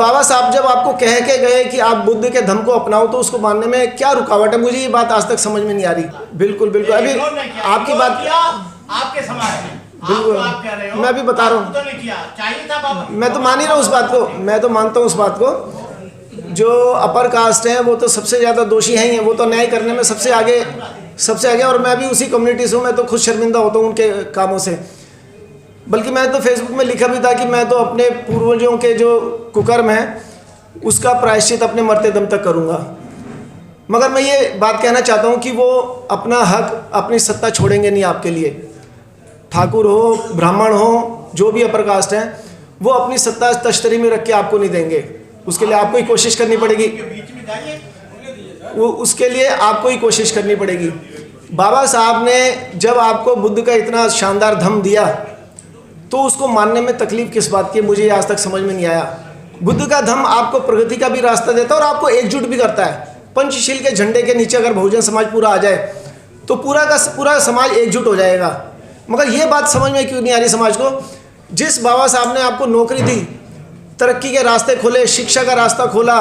बाबा साहब जब आपको कह के गए कि आप बुद्ध के धम्म को अपनाओ तो उसको मानने में क्या रुकावट है? मुझे ये बात आज तक समझ में नहीं आ रही। बिल्कुल बिल्कुल, अभी आपकी बात आपके समाज में बिल्कुल आप कह रहे हो, मैं भी बता रहा हूँ, तो नहीं किया चाहिए था बाबा। मैं तो मान ही रहा हूँ उस बात को, मैं तो मानता हूँ उस बात को। जो अपर कास्ट हैं वो तो सबसे ज़्यादा दोषी हैं ही हैं, वो तो न्याय करने में सबसे आगे। और मैं भी उसी कम्युनिटी से हूँ, मैं तो खुद शर्मिंदा होता हूँ उनके कामों से। बल्कि मैंने तो फेसबुक में लिखा भी था कि मैं तो अपने पूर्वजों के जो कुकर्म हैं उसका प्रायश्चित अपने मरते दम तक करूँगा। मगर मैं ये बात कहना चाहता हूँ कि वो अपना हक, अपनी सत्ता छोड़ेंगे नहीं आपके लिए। ठाकुर हो, ब्राह्मण हो, जो भी अपर कास्ट हैं, वो अपनी सत्ता तश्तरी में रख के आपको नहीं देंगे। उसके लिए आपको ही कोशिश करनी पड़ेगी, वो उसके लिए आपको ही कोशिश करनी पड़ेगी। बाबा साहब ने जब आपको बुद्ध का इतना शानदार धम्म दिया तो उसको मानने में तकलीफ किस बात की, मुझे आज तक समझ में नहीं आया। बुद्ध का धम्म आपको प्रगति का भी रास्ता देता है और आपको एकजुट भी करता है। पंचशील के झंडे के नीचे अगर बहुजन समाज पूरा आ जाए तो पूरा का पूरा समाज एकजुट हो जाएगा। मगर ये बात समझ में क्यों नहीं आ रही समाज को? जिस बाबा साहब ने आपको नौकरी दी, तरक्की के रास्ते खोले, शिक्षा का रास्ता खोला,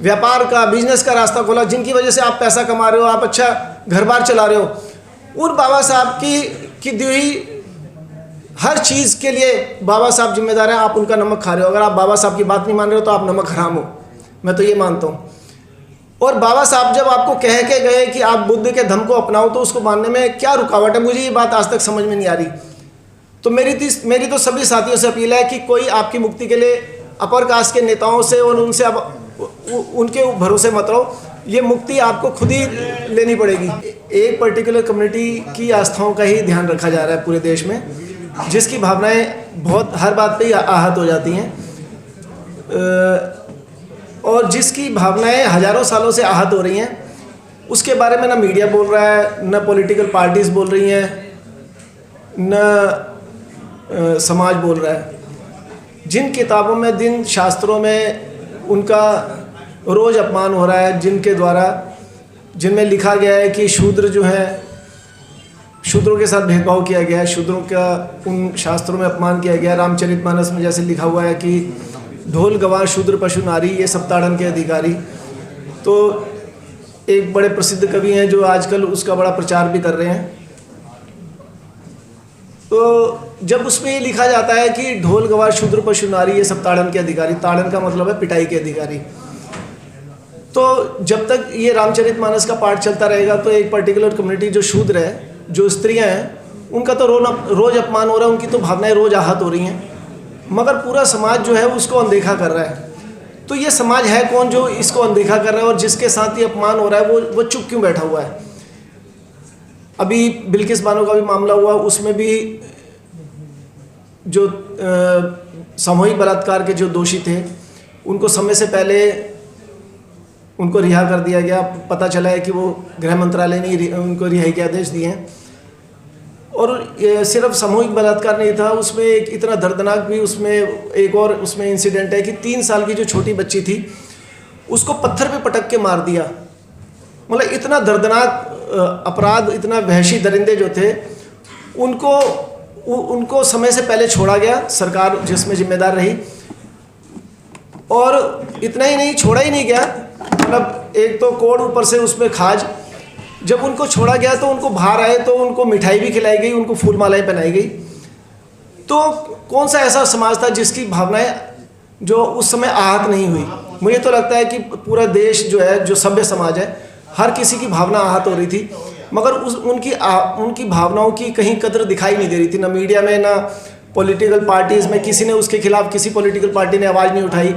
व्यापार का, बिजनेस का रास्ता खोला, जिनकी वजह से आप पैसा कमा रहे हो, आप अच्छा घर बार चला रहे हो, उन बाबा साहब की दी हुई हर चीज़ के लिए बाबा साहब जिम्मेदार हैं। आप उनका नमक खा रहे हो। अगर आप बाबा साहब की बात नहीं मान रहे हो तो आप नमक हराम हो, मैं तो ये मानता हूँ। और बाबा साहब जब आपको कह के गए कि आप बुद्ध के धम्म को अपनाओ तो उसको मानने में क्या रुकावट है? मुझे ये बात आज तक समझ में नहीं आ रही। तो मेरी तो सभी साथियों से अपील है कि कोई आपकी मुक्ति के लिए अपर कास्ट के नेताओं से और उनसे अब उनके भरोसे मत रहो। ये मुक्ति आपको खुद ही लेनी पड़ेगी। एक पर्टिकुलर कम्युनिटी की आस्थाओं का ही ध्यान रखा जा रहा है पूरे देश में, जिसकी भावनाएं बहुत हर बात पे ही आहत हो जाती हैं, और जिसकी भावनाएं हजारों सालों से आहत हो रही हैं, उसके बारे में ना मीडिया बोल रहा है, न पॉलिटिकल पार्टीज़ बोल रही हैं, न समाज बोल रहा है। जिन किताबों में, जिन शास्त्रों में उनका रोज़ अपमान हो रहा है, जिनके द्वारा जिनमें लिखा गया है कि शूद्र जो है, शूद्रों के साथ भेदभाव किया गया है, शूद्रों का उन शास्त्रों में अपमान किया गया है। रामचरितमानस में जैसे लिखा हुआ है कि ढोल गवार शूद्र पशु नारी, ये सब ताड़न के अधिकारी। तो एक बड़े प्रसिद्ध कवि हैं जो आजकल उसका बड़ा प्रचार भी कर रहे हैं। तो जब उसमें ये लिखा जाता है कि ढोल गवार शूद्र पशु नारी, ये सब ताड़न के अधिकारी, ताड़न का मतलब है पिटाई के अधिकारी, तो जब तक ये रामचरितमानस का पाठ चलता रहेगा तो एक पर्टिकुलर कम्युनिटी जो शूद्र है, जो स्त्रियां हैं, उनका तो रोज़ अपमान हो रहा है, उनकी तो भावनाएं रोज़ आहत हो रही हैं। मगर पूरा समाज जो है उसको अनदेखा कर रहा है। तो ये समाज है कौन जो इसको अनदेखा कर रहा है, और जिसके साथ ये अपमान हो रहा है वो चुप क्यों बैठा हुआ है? अभी बिल्किस बानो का भी मामला हुआ, उसमें भी जो सामूहिक बलात्कार के जो दोषी थे उनको समय से पहले उनको रिहा कर दिया गया। पता चला है कि वो गृह मंत्रालय ने उनको रिहाई के आदेश दिए हैं। और सिर्फ सामूहिक बलात्कार नहीं था, उसमें एक इतना दर्दनाक भी उसमें एक और उसमें इंसिडेंट है कि 3 साल की जो छोटी बच्ची थी उसको पत्थर पे पटक के मार दिया। मतलब इतना दर्दनाक अपराध, इतना वहशी दरिंदे जो थे उनको समय से पहले छोड़ा गया, सरकार जिसमें जिम्मेदार रही। और इतना ही नहीं, छोड़ा ही नहीं गया, मतलब एक तो कोड ऊपर से उसमें खाज। जब उनको छोड़ा गया तो उनको बाहर आए तो उनको मिठाई भी खिलाई गई, उनको फूल मालाएं पहनाई गई। तो कौन सा ऐसा समाज था जिसकी भावनाएं जो उस समय आहत नहीं हुई? मुझे तो लगता है कि पूरा देश जो है, जो सभ्य समाज है, हर किसी की भावना आहत हो रही थी। मगर उनकी भावनाओं की कहीं कदर दिखाई नहीं दे रही थी, ना मीडिया में, ना पॉलिटिकल पार्टीज़ में। किसी ने उसके खिलाफ, किसी पॉलिटिकल पार्टी ने आवाज़ नहीं उठाई,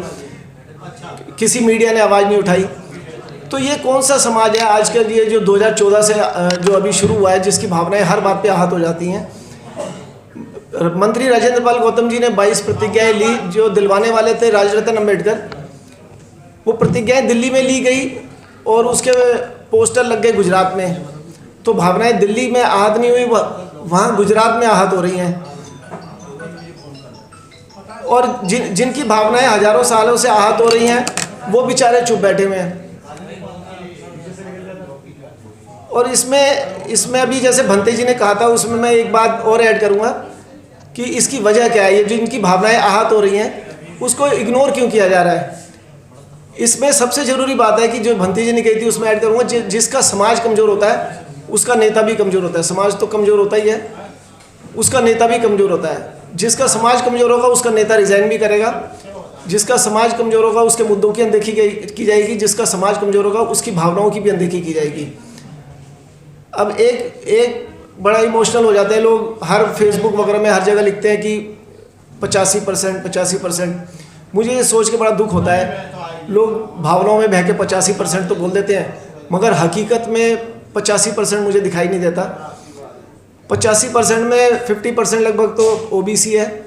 किसी मीडिया ने आवाज़ नहीं उठाई। तो ये कौन सा समाज है आज के लिए जो 2014 से जो अभी शुरू हुआ है, जिसकी भावनाएं हर बात पे आहत हो जाती हैं? मंत्री राजेंद्र पाल गौतम जी ने 22 प्रतिज्ञाएं ली जो दिलवाने वाले थे राजरत्न अम्बेडकर। वो प्रतिज्ञाएं दिल्ली में ली गई और उसके पोस्टर लग गए गुजरात में। तो भावनाएं दिल्ली में आहत नहीं हुई, वहाँ गुजरात में आहत हो रही हैं। और जिनकी भावनाएं हजारों सालों से आहत हो रही हैं वो बेचारे चुप बैठे हुए हैं। और इसमें अभी जैसे भंते जी ने कहा था, उसमें मैं एक बात और ऐड करूँगा कि इसकी वजह क्या है। ये जिनकी भावनाएं आहत हो रही हैं उसको इग्नोर क्यों किया जा रहा है? इसमें सबसे ज़रूरी बात है कि जो भंती जी ने कही थी उसमें ऐड करूँगा, जिसका समाज कमज़ोर होता है उसका नेता भी कमज़ोर होता है। समाज तो कमज़ोर होता ही है, उसका नेता भी कमज़ोर होता है। जिसका समाज कमज़ोर होगा उसका नेता रिज़ाइन भी करेगा, जिसका समाज कमज़ोर होगा उसके मुद्दों की अनदेखी की जाएगी, जिसका समाज कमज़ोर होगा उसकी भावनाओं की भी अनदेखी की जाएगी। अब एक बड़ा इमोशनल हो जाते हैं लोग, हर फेसबुक वगैरह में हर जगह लिखते हैं कि 85%। मुझे ये सोच के बड़ा दुख होता है, लोग भावनाओं में बह के 85% तो बोल देते हैं, मगर हकीकत में 85% मुझे दिखाई नहीं देता। 85% में 50% लगभग तो ओबीसी है।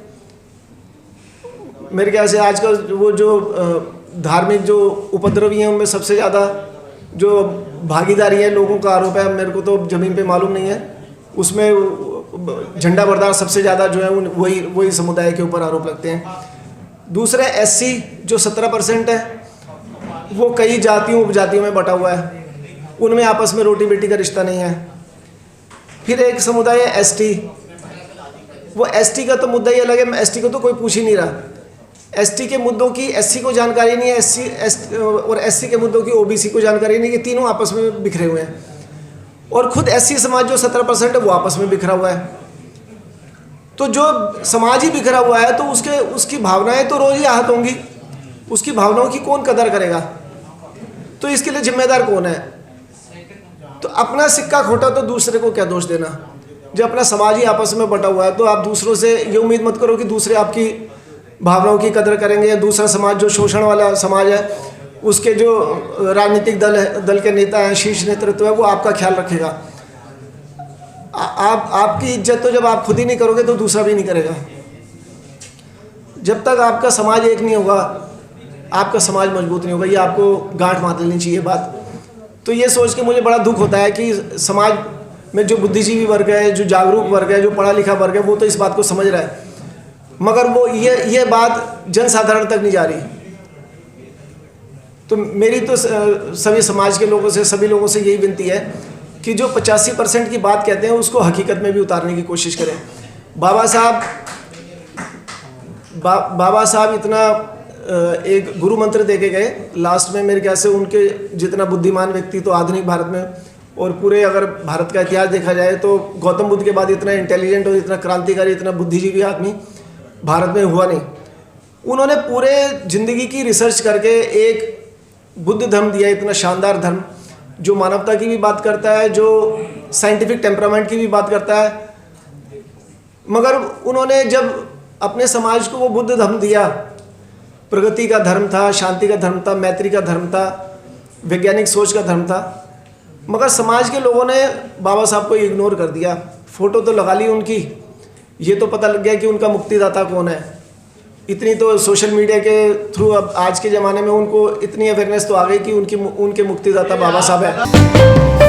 मेरे ख्याल से आजकल वो जो धार्मिक जो उपद्रवी हैं उनमें सबसे ज़्यादा जो भागीदारी है लोगों का आरोप है, मेरे को तो ज़मीन पे मालूम नहीं है, उसमें झंडा बरदार सबसे ज़्यादा जो है वही समुदाय के ऊपर आरोप लगते हैं। दूसरे एससी जो 17% है वो कई जातियों उपजातियों में बटा हुआ है, उनमें आपस में रोटी बेटी का रिश्ता नहीं है। फिर एक समुदाय है एसटी, वो एसटी का तो मुद्दा ही अलग है, एसटी को तो कोई पूछ ही नहीं रहा। एसटी के मुद्दों की एससी को जानकारी नहीं है, और एससी के मुद्दों की ओबीसी को जानकारी नहीं, कि तीनों आपस में बिखरे हुए हैं। और खुद एससी समाज जो 17% है वो आपस में बिखरा हुआ है। तो जो समाज ही बिखरा हुआ है तो उसकी भावनाएं तो रोज ही आहत होंगी, उसकी भावनाओं की कौन कदर करेगा? तो इसके लिए जिम्मेदार कौन है? तो अपना सिक्का खोटा तो दूसरे को क्या दोष देना? जब अपना समाज ही आपस में बटा हुआ है तो आप दूसरों से ये उम्मीद मत करो कि दूसरे आपकी भावनाओं की कदर करेंगे। दूसरा समाज जो शोषण वाला समाज है, उसके जो राजनीतिक दल के नेता हैं, शीर्ष नेतृत्व है, वो आपका ख्याल रखेगा। आपकी इज्जत तो जब आप खुद ही नहीं करोगे तो दूसरा भी नहीं करेगा। जब तक आपका समाज एक नहीं होगा, आपका समाज मजबूत नहीं होगा। ये आपको गांठ मार लेनी चाहिए बात। तो ये सोच के मुझे बड़ा दुख होता है कि समाज में जो बुद्धिजीवी वर्ग है, जो जागरूक वर्ग है, जो पढ़ा लिखा वर्ग है, वो तो इस बात को समझ रहा है, मगर वो ये बात जनसाधारण तक नहीं जा रही। तो मेरी तो सभी समाज के लोगों से, सभी लोगों से यही विनती है कि जो 85% की बात कहते हैं उसको हकीकत में भी उतारने की कोशिश करें। बाबा साहब इतना एक गुरु मंत्र दे के गए लास्ट में, मेरे ख्याल से उनके जितना बुद्धिमान व्यक्ति तो आधुनिक भारत में और पूरे अगर भारत का इतिहास देखा जाए तो गौतम बुद्ध के बाद इतना इंटेलिजेंट और इतना क्रांतिकारी, इतना बुद्धिजीवी आदमी भारत में हुआ नहीं। उन्होंने पूरे ज़िंदगी की रिसर्च करके एक बुद्ध धर्म दिया, इतना शानदार धर्म जो मानवता की भी बात करता है, जो साइंटिफिक टेम्परामेंट की भी बात करता है। मगर उन्होंने जब अपने समाज को वो बुद्ध धर्म दिया, प्रगति का धर्म था, शांति का धर्म था, मैत्री का धर्म था, वैज्ञानिक सोच का धर्म था, मगर समाज के लोगों ने बाबा साहब को इग्नोर कर दिया। फ़ोटो तो लगा ली उनकी, ये तो पता लग गया कि उनका मुक्तिदाता कौन है। इतनी तो सोशल मीडिया के थ्रू अब आज के ज़माने में उनको इतनी अवेयरनेस तो आ गई कि उनके मुक्तिदाता बाबा साहब है।